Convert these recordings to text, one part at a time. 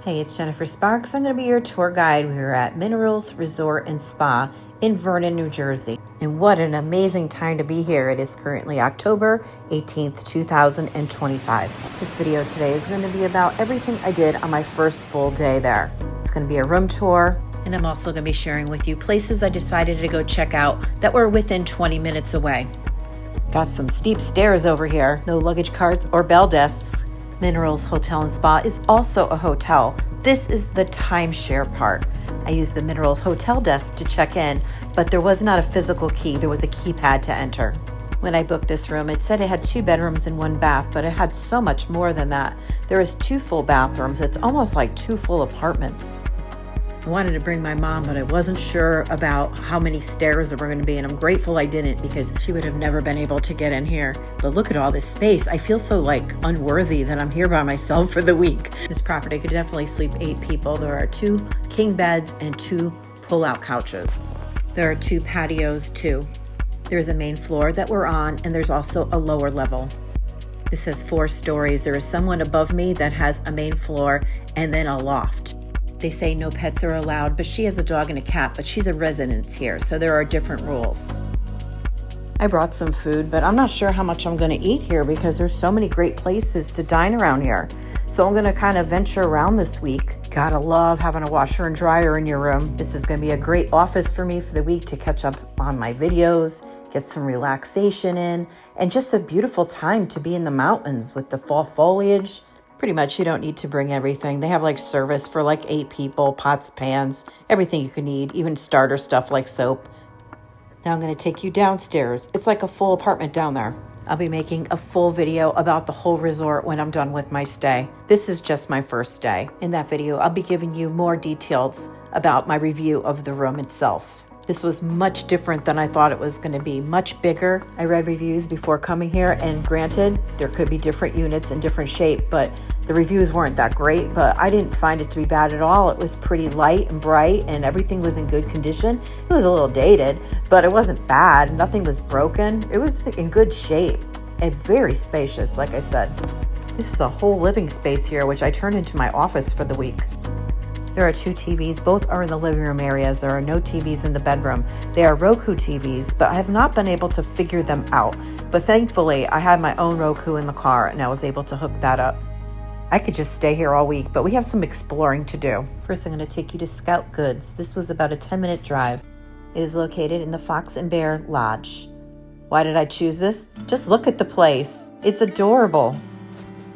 Hey, it's Jennifer Sparks. I'm going to be your tour guide. We're at Minerals Resort and Spa in Vernon, New Jersey. And what an amazing time to be here. It is currently October 18th, 2025. This video today is going to be about everything I did on my first full day there. It's going to be a room tour, and I'm also going to be sharing with you places I decided to go check out that were within 20 minutes away. Got some steep stairs over here, no luggage carts or bell desks. Minerals Hotel and Spa is also a hotel. This is the timeshare part. I used the Minerals Hotel desk to check in, but there was not a physical key. There was a keypad to enter. When I booked this room, it said it had 2 bedrooms and 1 bath, but it had so much more than that. There was 2 full bathrooms. It's almost like 2 full apartments. I wanted to bring my mom, but I wasn't sure about how many stairs there were going to be, and I'm grateful I didn't because she would have never been able to get in here. But look at all this space. I feel so unworthy that I'm here by myself for the week. This property could definitely sleep 8 people. There are 2 king beds and 2 pull-out couches. There are 2 patios too. There's a main floor that we're on, and there's also a lower level. This has 4 stories. There is someone above me that has a main floor and then a loft. They say no pets are allowed, but she has a dog and a cat, but she's a resident here, so there are different rules. I brought some food, but I'm not sure how much I'm going to eat here because there's so many great places to dine around here. So I'm going to kind of venture around this week. Gotta love having a washer and dryer in your room. This is going to be a great office for me for the week to catch up on my videos, get some relaxation in, and just a beautiful time to be in the mountains with the fall foliage. Pretty much you don't need to bring everything. They have service for 8 people, pots, pans, everything you can need, even starter stuff like soap. Now I'm going to take you downstairs. It's like a full apartment down there. I'll be making a full video about the whole resort when I'm done with my stay. This is just my first day. In that video, I'll be giving you more details about my review of the room itself. This was much different than I thought it was going to be, much bigger. I read reviews before coming here, and granted, there could be different units in different shape, but the reviews weren't that great, but I didn't find it to be bad at all. It was pretty light and bright, and everything was in good condition. It was a little dated, but it wasn't bad. Nothing was broken. It was in good shape and very spacious, like I said. This is a whole living space here, which I turned into my office for the week. There are 2 TVs, both are in the living room areas. There are no TVs in the bedroom. They are Roku TVs, but I have not been able to figure them out. But thankfully, I had my own Roku in the car and I was able to hook that up. I could just stay here all week, but we have some exploring to do. First, I'm going to take you to Scout Goods. This was about a 10-minute drive. It is located in the Fox and Bear Lodge. Why did I choose this? Just look at the place. It's adorable.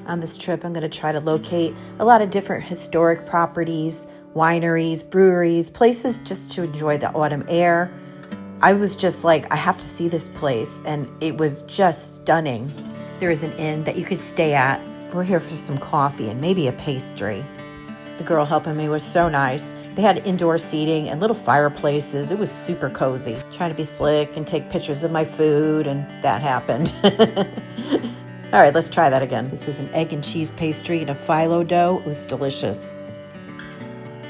On this trip, I'm going to try to locate a lot of different historic properties, wineries, breweries, places just to enjoy the autumn air. I was just I have to see this place, and it was just stunning. There is an inn that you could stay at. We're here for some coffee and maybe a pastry. The girl helping me was so nice. They had indoor seating and little fireplaces. It was super cozy. Trying to be slick and take pictures of my food, and that happened. All right, let's try that again. This was an egg and cheese pastry and a phyllo dough. It was delicious.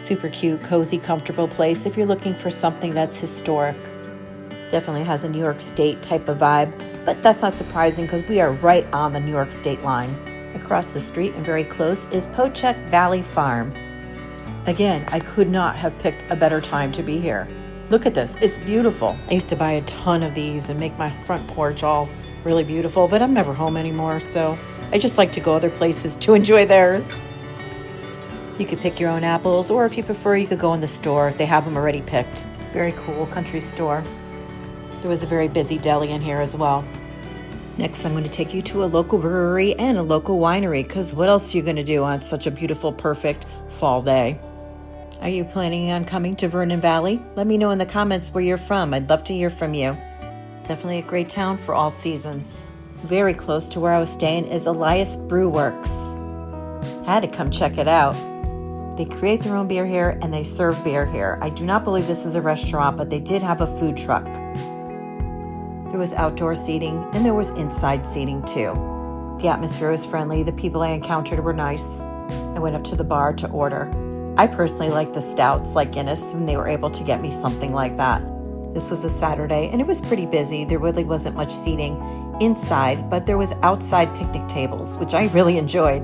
Super cute, cozy, comfortable place if you're looking for something that's historic. Definitely has a New York State type of vibe, but that's not surprising because we are right on the New York State line. Across the street and very close is Pochuck Valley Farm. Again, I could not have picked a better time to be here. Look at this, it's beautiful. I used to buy a ton of these and make my front porch all really beautiful, but I'm never home anymore, so I just like to go other places to enjoy theirs. You could pick your own apples, or if you prefer, you could go in the store. They have them already picked. Very cool country store. There was a very busy deli in here as well. Next, I'm going to take you to a local brewery and a local winery, because what else are you going to do on such a beautiful, perfect fall day? Are you planning on coming to Vernon Valley? Let me know in the comments where you're from. I'd love to hear from you. Definitely a great town for all seasons. Very close to where I was staying is Elias Brew Works. Had to come check it out. They create their own beer here and they serve beer here. I do not believe this is a restaurant, but they did have a food truck. There was outdoor seating and there was inside seating too. The atmosphere was friendly. The people I encountered were nice. I went up to the bar to order. I personally like the stouts like Guinness, and they were able to get me something like that. This was a Saturday, and it was pretty busy. There really wasn't much seating inside, but there was outside picnic tables, which I really enjoyed.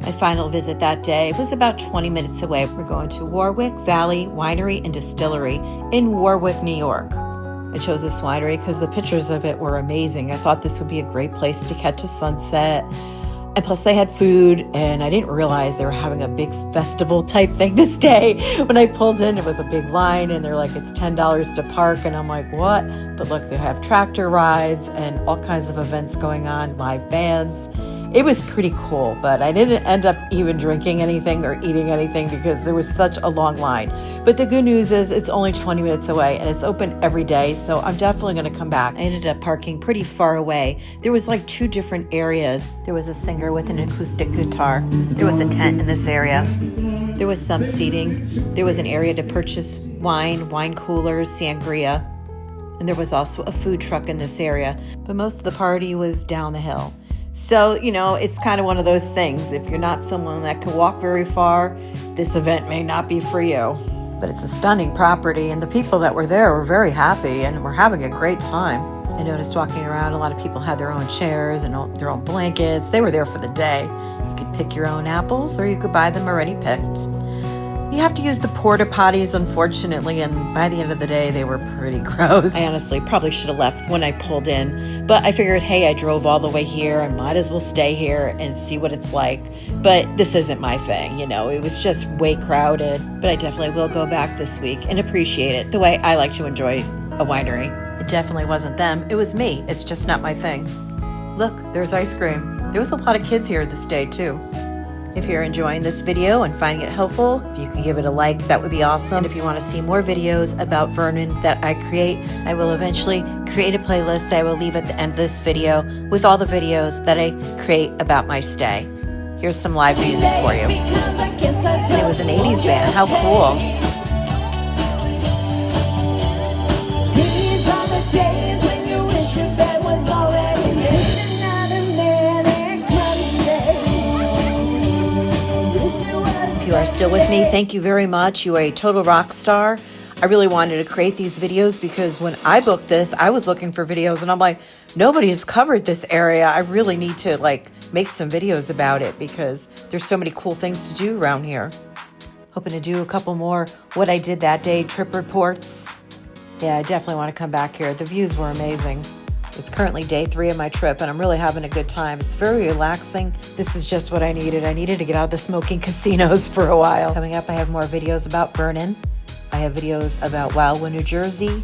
My final visit that day was about 20 minutes away. We're going to Warwick Valley Winery and Distillery in Warwick, New York. I chose this winery because the pictures of it were amazing. I thought this would be a great place to catch a sunset. And plus they had food, and I didn't realize they were having a big festival type thing this day. When I pulled in, it was a big line, and they're like, it's $10 to park. And I'm like, what? But look, they have tractor rides and all kinds of events going on, live bands. It was pretty cool, but I didn't end up even drinking anything or eating anything because there was such a long line. But the good news is it's only 20 minutes away and it's open every day, so I'm definitely going to come back. I ended up parking pretty far away. There was like 2 different areas. There was a singer with an acoustic guitar. There was a tent in this area. There was some seating. There was an area to purchase wine coolers, sangria. And there was also a food truck in this area. But most of the party was down the hill. So, it's kind of one of those things. If you're not someone that can walk very far, this event may not be for you. But it's a stunning property, and the people that were there were very happy and were having a great time. I noticed walking around, a lot of people had their own chairs and their own blankets. They were there for the day. You could pick your own apples, or you could buy them already picked. You have to use the porta potties, unfortunately, and by the end of the day, they were pretty gross. I honestly probably should have left when I pulled in, but I figured, hey, I drove all the way here. I might as well stay here and see what it's like. But this isn't my thing, it was just way crowded. But I definitely will go back this week and appreciate it the way I like to enjoy a winery. It definitely wasn't them. It was me. It's just not my thing. Look, there's ice cream. There was a lot of kids here this day, too. If you're enjoying this video and finding it helpful, if you could give it a like, that would be awesome. And if you want to see more videos about Vernon that I create, I will eventually create a playlist that I will leave at the end of this video with all the videos that I create about my stay. Here's some live music for you. And it was an 80s band. How cool. These are the days when you wish your bed was already made. If you are still with me, thank you very much. You are a total rock star. I really wanted to create these videos because when I booked this, I was looking for videos and I'm like, nobody's covered this area. I really need to make some videos about it because there's so many cool things to do around here. Hoping to do a couple more what I did that day trip reports. Yeah, I definitely want to come back here. The views were amazing. It's currently day 3 of my trip, and I'm really having a good time. It's very relaxing. This is just what I needed. I needed to get out of the smoking casinos for a while. Coming up, I have more videos about Vernon. I have videos about Wildwood, New Jersey,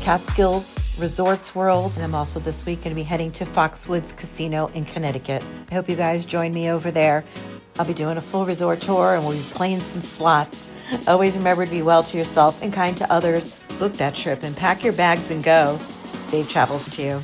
Catskills, Resorts World, and I'm also this week going to be heading to Foxwoods Casino in Connecticut. I hope you guys join me over there. I'll be doing a full resort tour, and we'll be playing some slots. Always remember to be well to yourself and kind to others. Book that trip and pack your bags and go. Safe travels to you.